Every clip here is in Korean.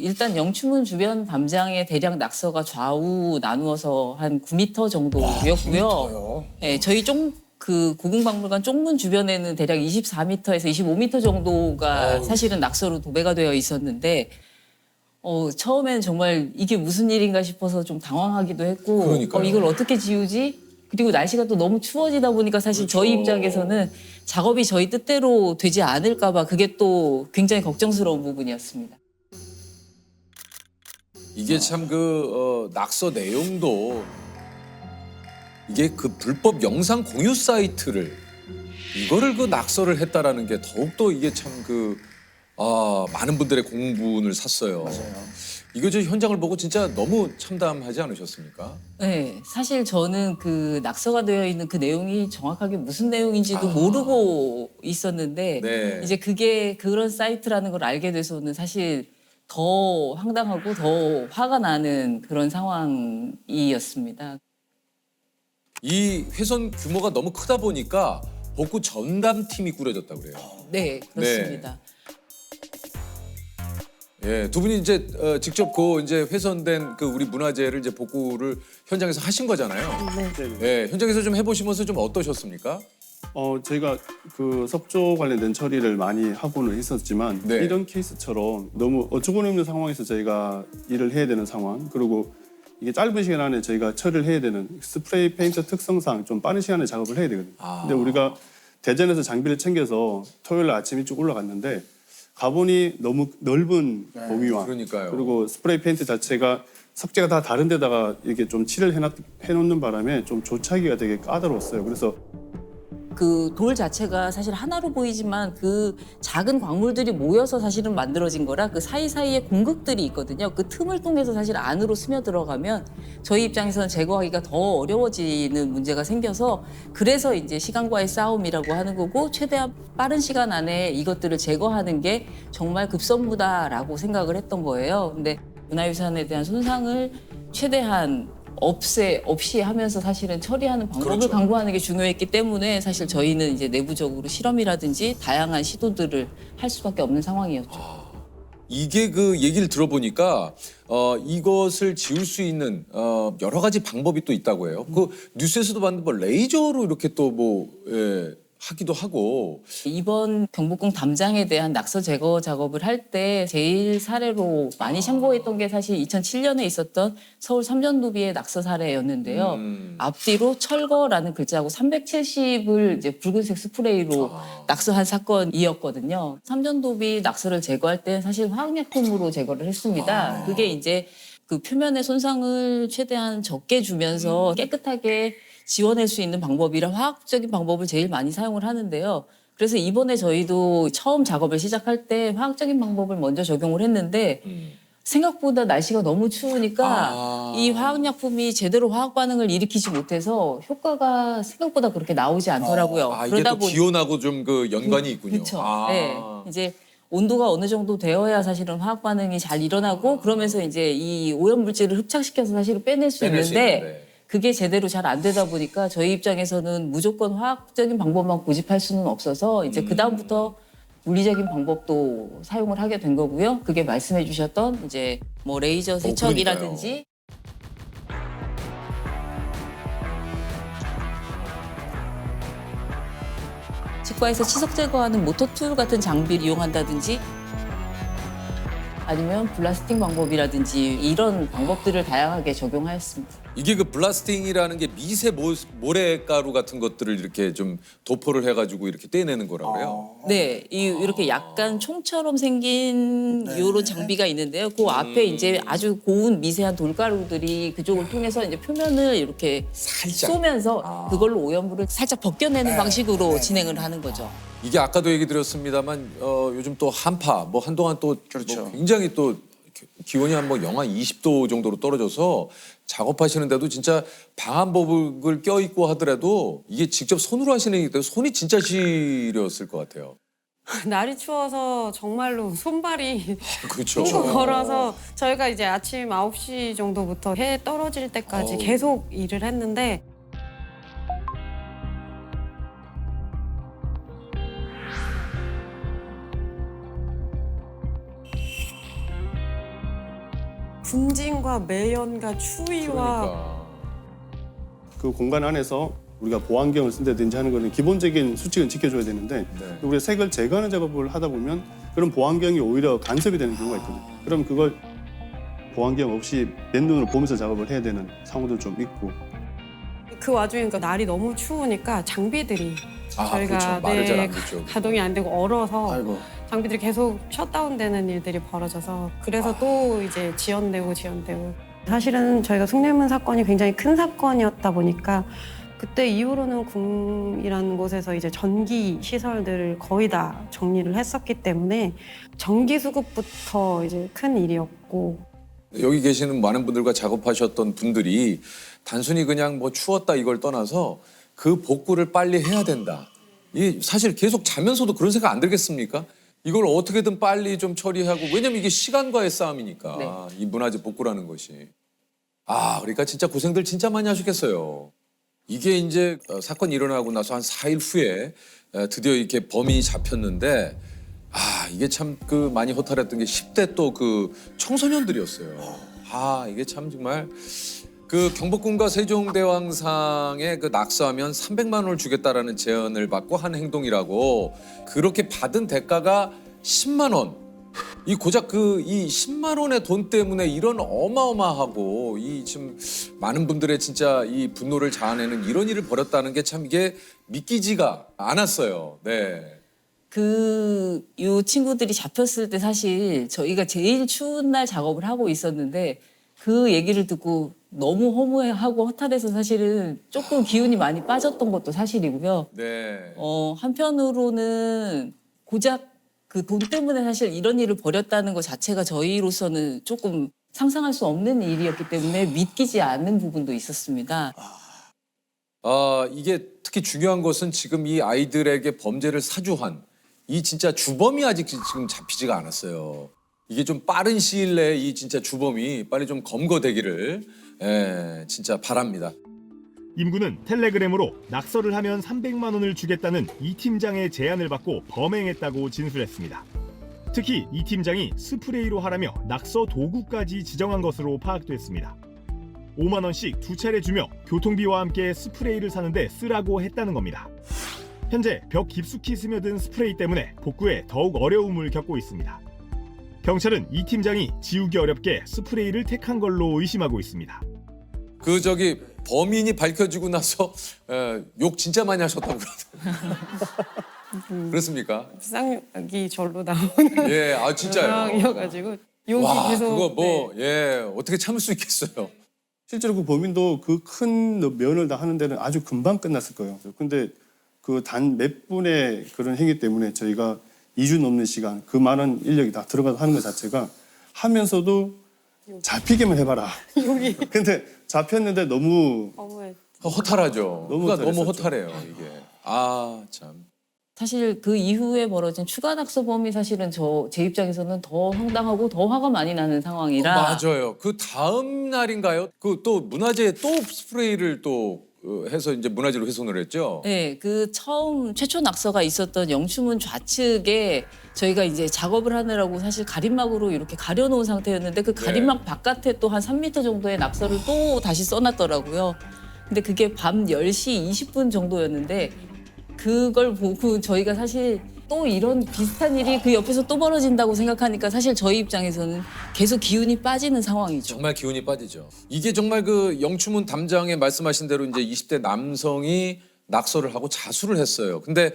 일단 영추문 주변 담장의 대략 낙서가 좌우 나누어서 한 9m 정도였고요. 네, 저희 그 고궁박물관 쪽문 주변에는 대략 24m에서 25m 정도가 사실은 낙서로 도배가 되어 있었는데 처음에는 정말 이게 무슨 일인가 싶어서 좀 당황하기도 했고 그러니까요. 이걸 어떻게 지우지? 그리고 날씨가 또 너무 추워지다 보니까 사실 그렇죠. 저희 입장에서는 작업이 저희 뜻대로 되지 않을까 봐 그게 또 굉장히 걱정스러운 부분이었습니다. 이게 참 낙서 내용도 이게 그 불법 영상 공유 사이트를 이거를 낙서를 했다라는 게 더욱더 이게 참 많은 분들의 공분을 샀어요. 맞아요. 이거 저 현장을 보고 진짜 너무 참담하지 않으셨습니까? 네, 사실 저는 그 낙서가 되어 있는 그 내용이 정확하게 무슨 내용인지도 모르고 있었는데 네. 이제 그게 그런 사이트라는 걸 알게 돼서는 사실 더 황당하고 더 화가 나는 그런 상황이었습니다. 이 훼손 규모가 너무 크다 보니까 복구 전담팀이 꾸려졌다고 그래요. 네, 그렇습니다. 예, 두 분이 이제 직접 이제 훼손된 우리 문화재를 이제 복구를 현장에서 하신 거잖아요. 네. 예, 현장에서 좀 해보시면서 좀 어떠셨습니까? 저희가 그 석조 관련된 처리를 많이 하고는 있었지만 네. 이런 케이스처럼 너무 어처구니 없는 상황에서 저희가 일을 해야 되는 상황, 그리고 이게 짧은 시간 안에 저희가 처리를 해야 되는 스프레이 페인트 특성상 좀 빠른 시간에 작업을 해야 되거든요. 근데 우리가 대전에서 장비를 챙겨서 토요일 아침 일찍 올라갔는데 가보니 너무 넓은 범위와 그러니까요. 그리고 스프레이 페인트 자체가 석재가 다 다른 데다가 이렇게 좀 칠을 해놓는 바람에 좀 조차기가 되게 까다로웠어요. 그래서 그 돌 자체가 사실 하나로 보이지만 그 작은 광물들이 모여서 사실은 만들어진 거라 그 사이사이에 공극들이 있거든요. 그 틈을 통해서 사실 안으로 스며들어가면 저희 입장에서는 제거하기가 더 어려워지는 문제가 생겨서 그래서 이제 시간과의 싸움이라고 하는 거고 최대한 빠른 시간 안에 이것들을 제거하는 게 정말 급선무다라고 생각을 했던 거예요. 근데 문화유산에 대한 손상을 최대한 없이 하면서 사실은 처리하는 방법을 그렇죠. 강구하는 게 중요했기 때문에 사실 저희는 이제 내부적으로 실험이라든지 다양한 시도들을 할 수밖에 없는 상황이었죠. 이게 얘기를 들어보니까 이것을 지울 수 있는 여러 가지 방법이 또 있다고 해요. 뉴스에서도 봤는데 레이저로 이렇게 또 하기도 하고. 이번 경복궁 담장에 대한 낙서 제거 작업을 할 때 제일 사례로 많이 참고했던 게 사실 2007년에 있었던 서울 삼전도비의 낙서 사례였는데요. 앞뒤로 철거라는 글자하고 370을 이제 붉은색 스프레이로 낙서한 사건이었거든요. 삼전도비 낙서를 제거할 때 사실 화학약품으로 제거를 했습니다. 그게 이제 그 표면의 손상을 최대한 적게 주면서 깨끗하게 지워낼 수 있는 방법이라 화학적인 방법을 제일 많이 사용을 하는데요. 그래서 이번에 저희도 처음 작업을 시작할 때 화학적인 방법을 먼저 적용을 했는데 생각보다 날씨가 너무 추우니까 이 화학약품이 제대로 화학 반응을 일으키지 못해서 효과가 생각보다 그렇게 나오지 않더라고요. 이게 또 기온하고 좀 연관이 있군요. 그렇죠. 네, 이제 온도가 어느 정도 되어야 사실은 화학 반응이 잘 일어나고 그러면서 이제 이 오염 물질을 흡착시켜서 사실은 빼낼 수 있는데 그게 제대로 잘 안 되다 보니까 저희 입장에서는 무조건 화학적인 방법만 고집할 수는 없어서 이제 그다음부터 물리적인 방법도 사용을 하게 된 거고요. 그게 말씀해 주셨던 이제 뭐 레이저 세척이라든지 치과에서 치석 제거하는 모터 툴 같은 장비를 이용한다든지 아니면 블라스팅 방법이라든지 이런 방법들을 다양하게 적용하였습니다. 이게 블라스팅이라는 게 미세 모래가루 같은 것들을 이렇게 좀 도포를 해가지고 이렇게 떼내는 거라고 그래요. 네, 이렇게 약간 총처럼 생긴 이런 장비가 있는데요. 그 앞에 이제 아주 고운 미세한 돌가루들이 그쪽을 통해서 이제 표면을 이렇게 살짝. 쏘면서 그걸로 오염물을 살짝 벗겨내는 방식으로 진행을 하는 거죠. 이게 아까도 얘기 드렸습니다만 요즘 또 한파 한동안 또 뭐 굉장히 또 기온이 한 영하 20도 정도로 떨어져서 작업하시는데도 진짜 방한복을 껴입고 하더라도 이게 직접 손으로 하시는 게 손이 진짜 시렸을 것 같아요. 날이 추워서 정말로 손발이 그렇죠. 꽁꽁 얼어서 저희가 이제 아침 9시 정도부터 해 떨어질 때까지 계속 일을 했는데 분진과 매연과 추위와 그러니까. 그 공간 안에서 우리가 보안경을 쓴다든지 하는 거는 기본적인 수칙은 지켜줘야 되는데 네. 우리가 색을 제거하는 작업을 하다 보면 그런 보안경이 오히려 간섭이 되는 경우가 있거든요. 그럼 그걸 보안경 없이 맨눈으로 보면서 작업을 해야 되는 상황도 좀 있고. 그 와중에 그러니까 날이 너무 추우니까 장비들이 저희가 그렇죠. 말을 잘 안 듣죠. 가동이 안 되고 얼어서 아이고. 장비들이 계속 셧다운되는 일들이 벌어져서 그래서 또 이제 지연되고 사실은 저희가 숭례문 사건이 굉장히 큰 사건이었다 보니까 그때 이후로는 궁이라는 곳에서 이제 전기 시설들을 거의 다 정리를 했었기 때문에 전기 수급부터 이제 큰 일이었고 여기 계시는 많은 분들과 작업하셨던 분들이 단순히 그냥 뭐 추웠다 이걸 떠나서 그 복구를 빨리 해야 된다. 이 사실 계속 자면서도 그런 생각 안 들겠습니까? 이걸 어떻게든 빨리 좀 처리하고 왜냐면 이게 시간과의 싸움이니까 네. 이 문화재 복구라는 것이. 그러니까 진짜 고생들 진짜 많이 하셨겠어요. 이게 이제 사건이 일어나고 나서 한 4일 후에 드디어 이렇게 범인이 잡혔는데 이게 참 그 많이 허탈했던 게 10대 또 그 청소년들이었어요. 이게 참 정말 그 경복궁과 세종대왕상에 그 낙서하면 300만 원을 주겠다라는 제안을 받고 한 행동이라고 그렇게 받은 대가가 10만 원. 이 고작 이 10만 원의 돈 때문에 이런 어마어마하고 이 지금 많은 분들의 진짜 이 분노를 자아내는 이런 일을 벌였다는 게 참 이게 믿기지가 않았어요. 네. 이 친구들이 잡혔을 때 사실 저희가 제일 추운 날 작업을 하고 있었는데 그 얘기를 듣고 너무 허무해하고 허탈해서 사실은 조금 기운이 많이 빠졌던 것도 사실이고요. 네. 한편으로는 고작 그 돈 때문에 사실 이런 일을 벌였다는 것 자체가 저희로서는 조금 상상할 수 없는 일이었기 때문에 믿기지 않는 부분도 있었습니다. 이게 특히 중요한 것은 지금 이 아이들에게 범죄를 사주한 이 진짜 주범이 아직 지금 잡히지가 않았어요. 이게 좀 빠른 시일 내에 이 진짜 주범이 빨리 좀 검거되기를 진짜 바랍니다. 임군은 텔레그램으로 낙서를 하면 300만 원을 주겠다는 이 팀장의 제안을 받고 범행했다고 진술했습니다. 특히 이 팀장이 스프레이로 하라며 낙서 도구까지 지정한 것으로 파악됐습니다. 5만 원씩 2차례 주며 교통비와 함께 스프레이를 사는데 쓰라고 했다는 겁니다. 현재 벽 깊숙이 스며든 스프레이 때문에 복구에 더욱 어려움을 겪고 있습니다. 경찰은 이 팀장이 지우기 어렵게 스프레이를 택한 걸로 의심하고 있습니다. 범인이 밝혀지고 나서 욕 진짜 많이 하셨다고 그러더라고요. 그렇습니까? 쌍욕이 절로 나오는 예, 진짜요. 상황이어가지고 욕이 와, 계속 그거 네. 어떻게 참을 수 있겠어요. 실제로 그 범인도 그 큰 면을 다 하는 데는 아주 금방 끝났을 거예요. 근데 그 단 몇 분의 그런 행위 때문에 저희가 2주 넘는 시간 그 많은 인력이 다 들어가서 하는 것 자체가 하면서도 잡히기만 해봐라. 욕이 근데 잡혔는데 너무 너무해. 허탈하죠. 너무 너무 허탈했었죠. 허탈해요, 이게. 참. 사실 그 이후에 벌어진 추가 낙서범이 사실은 제 입장에서는 더 황당하고 더 화가 많이 나는 상황이라. 맞아요. 그 다음 날인가요? 그 또 문화재에 또 스프레이를 또 해서 이제 문화재로 훼손을 했죠. 네, 최초 낙서가 있었던 영추문 좌측에 저희가 이제 작업을 하느라고 사실 가림막으로 이렇게 가려놓은 상태였는데 그 가림막 바깥에 또 한 3m 정도의 낙서를 또 다시 써놨더라고요. 근데 그게 밤 10시 20분 정도였는데 그걸 보고 저희가 사실 또 이런 비슷한 일이 그 옆에서 또 벌어진다고 생각하니까 사실 저희 입장에서는 계속 기운이 빠지는 상황이죠. 정말 기운이 빠지죠. 이게 정말 그 영추문 담장에 말씀하신 대로 이제 20대 남성이 낙서를 하고 자수를 했어요. 근데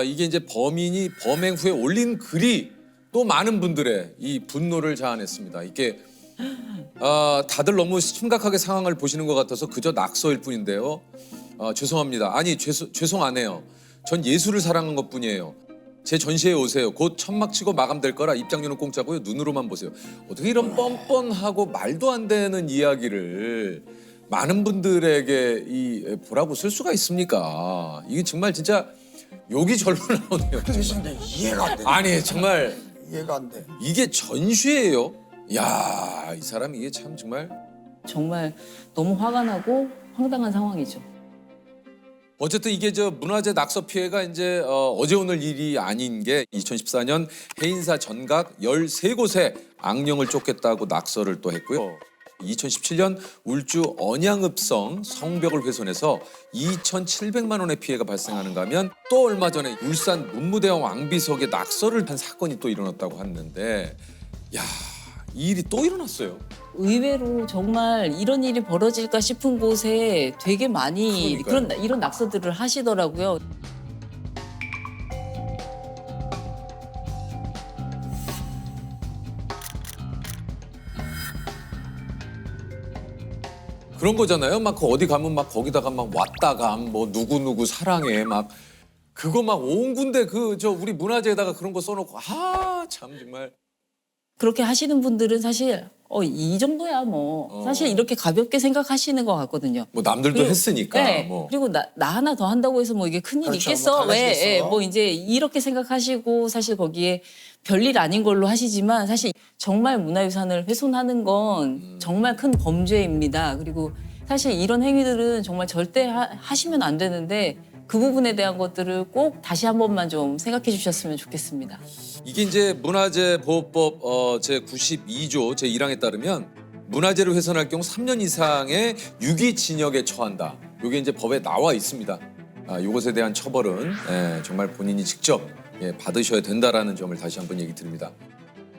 이게 이제 범인이 범행 후에 올린 글이 또 많은 분들의 이 분노를 자아냈습니다. 이게 다들 너무 심각하게 상황을 보시는 것 같아서 그저 낙서일 뿐인데요. 죄송합니다. 아니 죄송 안 해요. 전 예술을 사랑한 것뿐이에요. 제 전시회에 오세요. 곧 천막 치고 마감될 거라 입장료는 공짜고요. 눈으로만 보세요. 어떻게 이런 뻔뻔하고 말도 안 되는 이야기를 많은 분들에게 보라고 쓸 수가 있습니까? 이게 정말 진짜 욕이 절로 나오네요. 그래서 이제 이해가 안 돼. 아니 정말 이해가 안 돼. 이게 전시회예요? 야, 이 사람 이게 참 정말 정말 너무 화가 나고 황당한 상황이죠. 어쨌든 이게 저 문화재 낙서 피해가 이제 어제 오늘 일이 아닌 게 2014년 해인사 전각 13곳에 악령을 쫓겠다고 낙서를 또 했고요. 2017년 울주 언양읍성 성벽을 훼손해서 2,700만 원의 피해가 발생하는가 하면 또 얼마 전에 울산 문무대왕 왕비석에 낙서를 한 사건이 또 일어났다고 하는데 야, 이 일이 또 일어났어요. 의외로 정말 이런 일이 벌어질까 싶은 곳에 되게 많이 이런 낙서들을 하시더라고요. 그런 거잖아요. 막 그 어디 가면 막 거기다가 막 왔다가 뭐 누구누구 사랑해 막 그거 막 온 군데 그 저 우리 문화재에다가 그런 거 써놓고 아 참 정말 그렇게 하시는 분들은 사실 이 정도야 뭐 사실 이렇게 가볍게 생각하시는 것 같거든요. 뭐 남들도 그리고- 했으니까 네. 뭐 그리고 나 하나 더 한다고 해서 뭐 이게 큰일 그렇죠. 있겠어? 뭐 달라지겠어? 왜? 뭐 이제 이렇게 생각하시고 사실 거기에 별일 아닌 걸로 하시지만 사실 정말 문화유산을 훼손하는 건 정말 큰 범죄입니다. 그리고 사실 이런 행위들은 정말 절대 하시면 안 되는데 그 부분에 대한 것들을 꼭 다시 한 번만 좀 생각해 주셨으면 좋겠습니다. 이게 이제 문화재보호법 제 92조 제 1항에 따르면 문화재를 훼손할 경우 3년 이상의 유기징역에 처한다. 이게 이제 법에 나와 있습니다. 이것에 대한 처벌은 정말 본인이 직접 받으셔야 된다라는 점을 다시 한번 얘기 드립니다.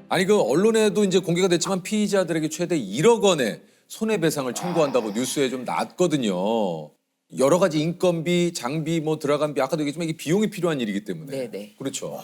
아니 그 언론에도 이제 공개가 됐지만 피의자들에게 최대 1억 원의 손해배상을 청구한다고 뉴스에 좀 났거든요. 여러 가지 인건비, 장비, 뭐 들어간 비 아까도 얘기했지만 이게 비용이 필요한 일이기 때문에 네네. 그렇죠.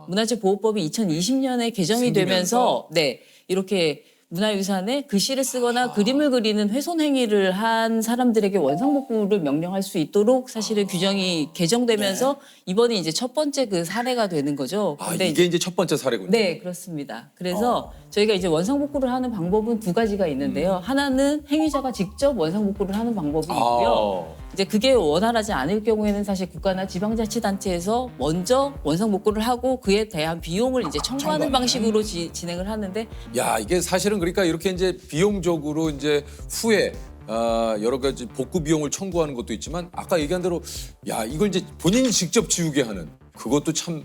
문화재보호법이 2020년에 개정이 생기면서? 되면서 이렇게 문화유산에 글씨를 쓰거나 그림을 그리는 훼손 행위를 한 사람들에게 원상복구를 명령할 수 있도록 사실은 규정이 개정되면서 이번이 이제 첫 번째 그 사례가 되는 거죠. 근데 이게 이제 첫 번째 사례군요. 네, 그렇습니다. 그래서 저희가 이제 원상복구를 하는 방법은 두 가지가 있는데요. 하나는 행위자가 직접 원상복구를 하는 방법이 있고요. 이제 그게 원활하지 않을 경우에는 사실 국가나 지방자치단체에서 먼저 원상복구를 하고 그에 대한 비용을 이제 청구하는 방식으로 진행을 하는데 야 이게 사실은 그러니까 이렇게 이제 비용적으로 이제 후에 여러 가지 복구 비용을 청구하는 것도 있지만 아까 얘기한 대로 야 이걸 이제 본인이 직접 지우게 하는 그것도 참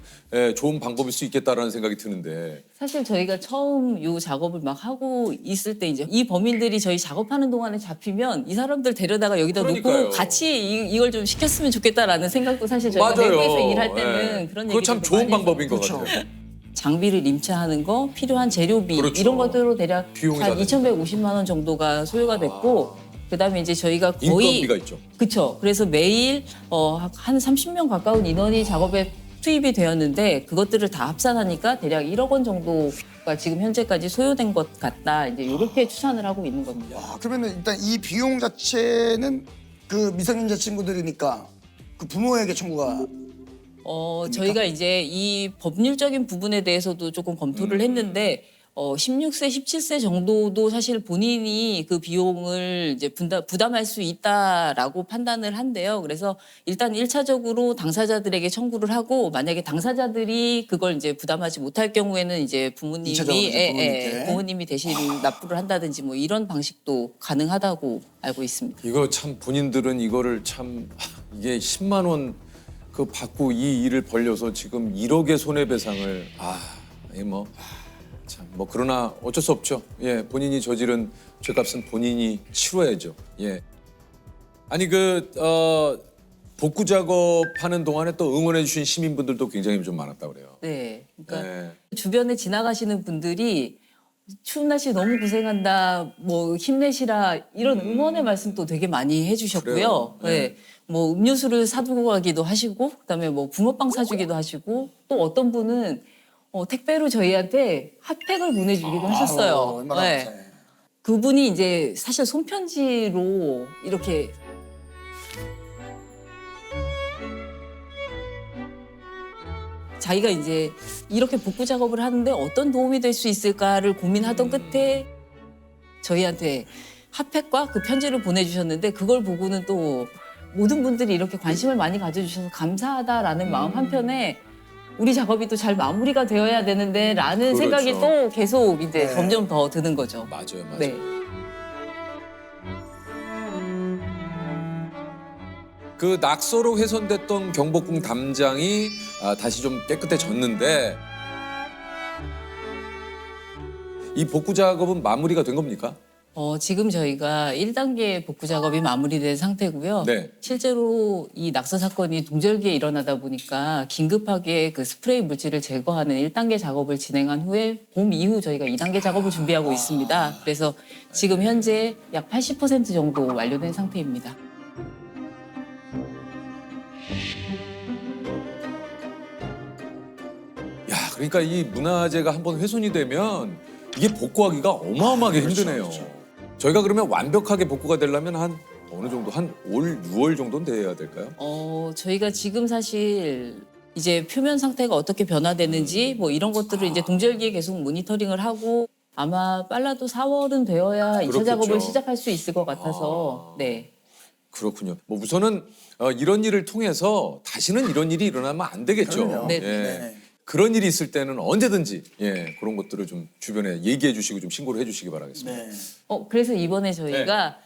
좋은 방법일 수 있겠다라는 생각이 드는데 사실 저희가 처음 이 작업을 막 하고 있을 때 이제 이 범인들이 저희 작업하는 동안에 잡히면 이 사람들 데려다가 여기다 그러니까요. 놓고 같이 이걸 좀 시켰으면 좋겠다라는 생각도 사실 저희가 맞아요. 내부에서 일할 때는 그런 그거 얘기도 참 좋은 많이 방법인 것 그렇죠. 같아요. 장비를 임차하는 거, 필요한 재료비 그렇죠. 이런 것들로 대략 비용이 한 다 2,150만 원 정도가 소요가 됐고 그다음에 이제 저희가 거의 인건비가 있죠. 그렇죠. 그래서 매일 한 30명 가까운 인원이 작업에 투입이 되었는데 그것들을 다 합산하니까 대략 1억 원 정도가 지금 현재까지 소요된 것 같다. 이제 이렇게 추산을 하고 있는 겁니다. 그러면 일단 이 비용 자체는 그 미성년자 친구들이니까 그 부모에게 청구가 저희가 이제 이 법률적인 부분에 대해서도 조금 검토를 했는데 16세, 17세 정도도 사실 본인이 그 비용을 이제 부담할 수 있다라고 판단을 한대요. 그래서 일단 1차적으로 당사자들에게 청구를 하고 만약에 당사자들이 그걸 이제 부담하지 못할 경우에는 이제 이차적으로 이제 부모님께. 부모님이 대신 납부를 한다든지 뭐 이런 방식도 가능하다고 알고 있습니다. 이거 참 본인들은 이거를 참 이게 10만 원 그 받고 이 일을 벌려서 지금 1억의 손해배상을 뭐 그러나 어쩔 수 없죠. 예, 본인이 저지른 죄값은 본인이 치러야죠. 예. 아니 복구 작업하는 동안에 또 응원해 주신 시민분들도 굉장히 좀 많았다고 그래요. 네. 그러니까 네. 주변에 지나가시는 분들이 추운 날씨 너무 고생한다, 뭐 힘내시라 이런 응원의 말씀도 되게 많이 해주셨고요. 그래요? 네. 네. 뭐 음료수를 사두고 가기도 하시고, 그다음에 뭐 붕어빵 사주기도 하시고, 또 어떤 분은 택배로 저희한테 핫팩을 보내주기도 하셨어요. 얼마나 네. 감사해. 그분이 이제 사실 손편지로 이렇게 자기가 이제 이렇게 복구 작업을 하는데 어떤 도움이 될 수 있을까를 고민하던 끝에 저희한테 핫팩과 그 편지를 보내주셨는데 그걸 보고는 또 모든 분들이 이렇게 관심을 많이 가져주셔서 감사하다라는 마음 한편에 우리 작업이 또 잘 마무리가 되어야 되는데 라는 그렇죠. 생각이 또 계속 이제 네. 점점 더 드는 거죠. 맞아요. 네. 그 낙서로 훼손됐던 경복궁 담장이 다시 좀 깨끗해졌는데 이 복구 작업은 마무리가 된 겁니까? 지금 저희가 1단계 복구 작업이 마무리된 상태고요. 네. 실제로 이 낙서 사건이 동절기에 일어나다 보니까 긴급하게 그 스프레이 물질을 제거하는 1단계 작업을 진행한 후에 봄 이후 저희가 2단계 작업을 준비하고 있습니다. 그래서 지금 현재 약 80% 정도 완료된 상태입니다. 야, 그러니까 이 문화재가 한번 훼손이 되면 이게 복구하기가 어마어마하게 힘드네요. 저희가 그러면 완벽하게 복구가 되려면 한 어느 정도 한 올 6월 정도는 돼야 될까요? 저희가 지금 사실 이제 표면 상태가 어떻게 변화되는지 뭐 이런 것들을 이제 동절기에 계속 모니터링을 하고 아마 빨라도 4월은 되어야 2차 그렇겠죠. 작업을 시작할 수 있을 것 같아서 네. 그렇군요. 뭐 우선은 이런 일을 통해서 다시는 이런 일이 일어나면 안 되겠죠. 그럼요. 네. 예. 네. 그런 일이 있을 때는 언제든지 그런 것들을 좀 주변에 얘기해 주시고 좀 신고를 해 주시기 바라겠습니다. 네. 그래서 이번에 저희가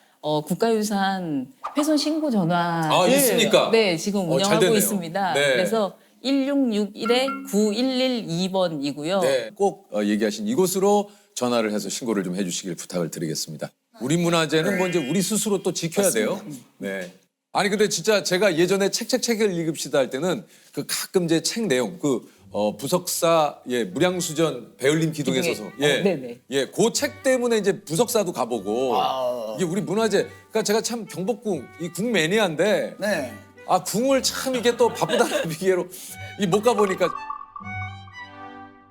국가유산 훼손 신고 전화를 있습니까? 네, 지금 잘 운영하고 되네요. 있습니다. 네. 그래서 1661-9112번이고요. 네, 꼭 얘기하신 이곳으로 전화를 해서 신고를 좀 해주시길 부탁을 드리겠습니다. 우리 문화재는 뭐 이제 우리 스스로 또 지켜야 돼요. 네. 아니 근데 진짜 제가 예전에 책을 읽읍시다 할 때는 그 가끔 제 책 내용 부석사 무량수전 배울림 기둥에 기둥에, 서서 네네. 그 책 때문에 이제 부석사도 가보고 이게 우리 문화재 그러니까 제가 참 경복궁 이 궁 매니아인데 네. 궁을 참 이게 또 바쁘다는 비계로 못 가보니까